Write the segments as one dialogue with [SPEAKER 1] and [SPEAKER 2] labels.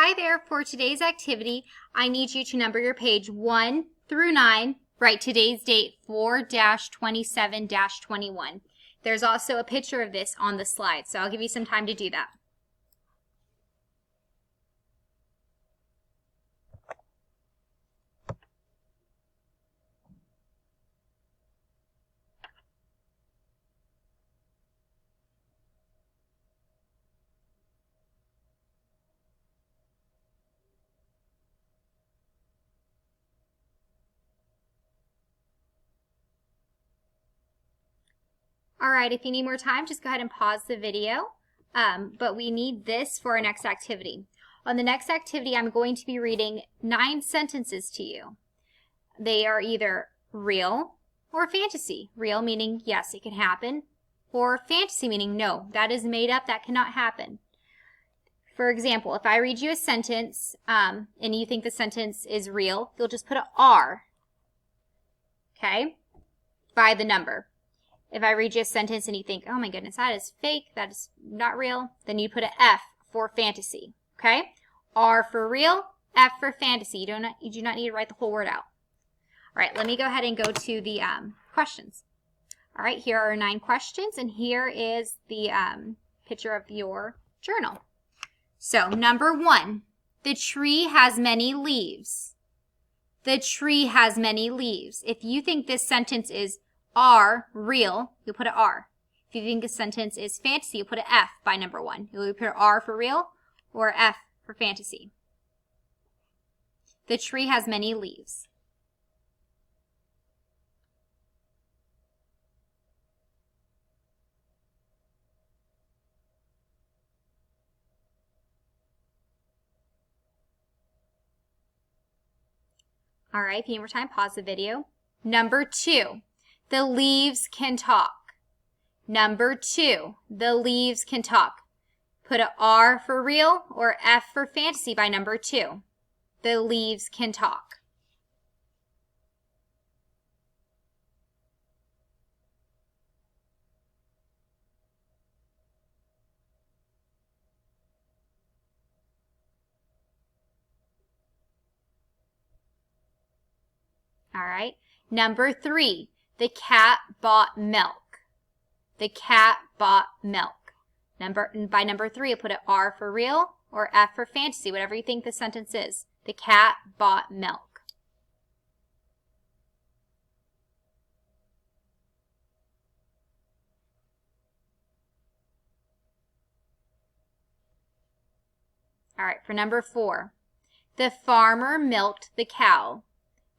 [SPEAKER 1] Hi there, for today's activity, I need you to number your page 1 through 9, write today's date 4-27-21. There's also a picture of this on the slide, so I'll give you some time to do that. All right, if you need more time, just go ahead and pause the video, but we need this for our next activity. On the next activity, I'm going to be reading 9 sentences to you. They are either real or fantasy. Real meaning, yes, it can happen, or fantasy meaning, no, that is made up, that cannot happen. For example, if I read you a sentence and you think the sentence is real, you'll just put an R, okay, by the number. If I read you a sentence and you think, oh my goodness, that is fake, that is not real, then you put an F for fantasy, okay? R for real, F for fantasy. You do not need to write the whole word out. All right, let me go ahead and go to the questions. All right, here are 9 questions, and here is the picture of your journal. So, number 1, the tree has many leaves. The tree has many leaves. If you think this sentence is R, real, you'll put an R. If you think a sentence is fantasy, you'll put an F by number 1. You'll put R for real or F for fantasy. The tree has many leaves. All right, if you need more time, pause the video. Number 2. The leaves can talk. Number 2, the leaves can talk. Put an R for real or F for fantasy by number 2. The leaves can talk. All right. Number 3. The cat bought milk. The cat bought milk. By number 3, you'll put an R for real or F for fantasy, whatever you think the sentence is. The cat bought milk. All right, for number 4, the farmer milked the cow.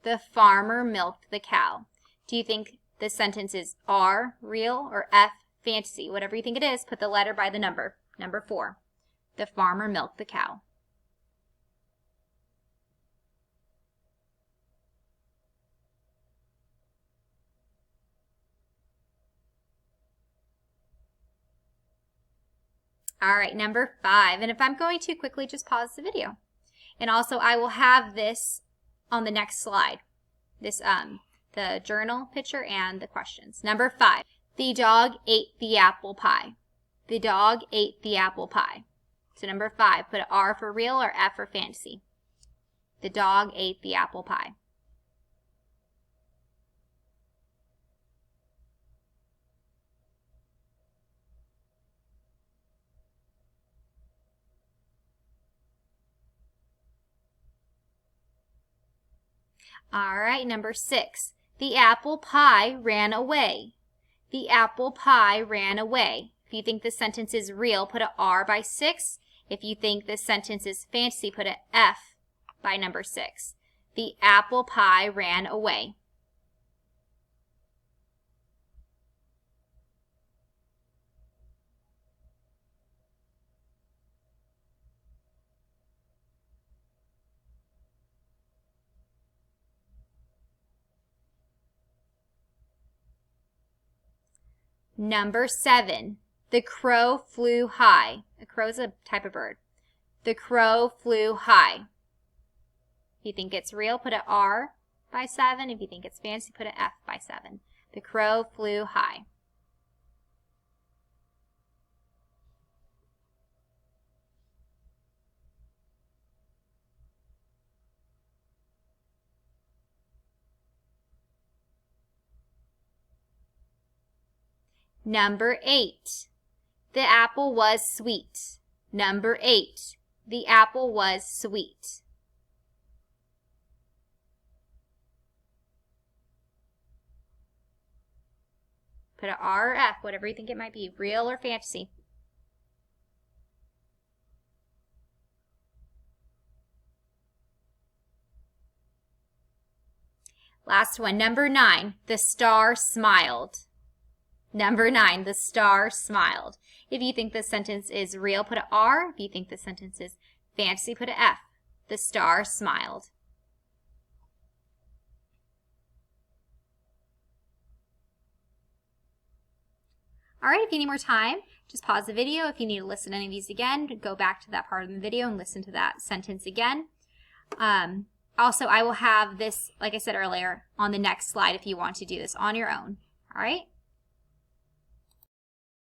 [SPEAKER 1] The farmer milked the cow. Do you think the sentence is R, real, or F, fantasy? Whatever you think it is, put the letter by the number. Number 4, the farmer milked the cow. All right, number 5. And if I'm going too quickly, just pause the video. And also, I will have this on the next slide. This the journal picture and the questions. Number 5, the dog ate the apple pie. The dog ate the apple pie. So number 5, put an R for real or F for fantasy. The dog ate the apple pie. All right, number 6. The apple pie ran away. The apple pie ran away. If you think the sentence is real, put an R by 6. If you think the sentence is fantasy, put an F by number 6. The apple pie ran away. Number 7, the crow flew high. A crow is a type of bird. The crow flew high. If you think it's real, put an R by 7. If you think it's fantasy, put an F by 7. The crow flew high. Number 8. The apple was sweet. Number 8. The apple was sweet. Put an R or F, whatever you think it might be, real or fantasy. Last one, number 9, the star smiled. Number 9, the star smiled. If you think this sentence is real, put an R. If you think this sentence is fantasy, put an F. The star smiled. All right, if you need more time, just pause the video. If you need to listen to any of these again, go back to that part of the video and listen to that sentence again. Also, I will have this, like I said earlier, on the next slide if you want to do this on your own. All right?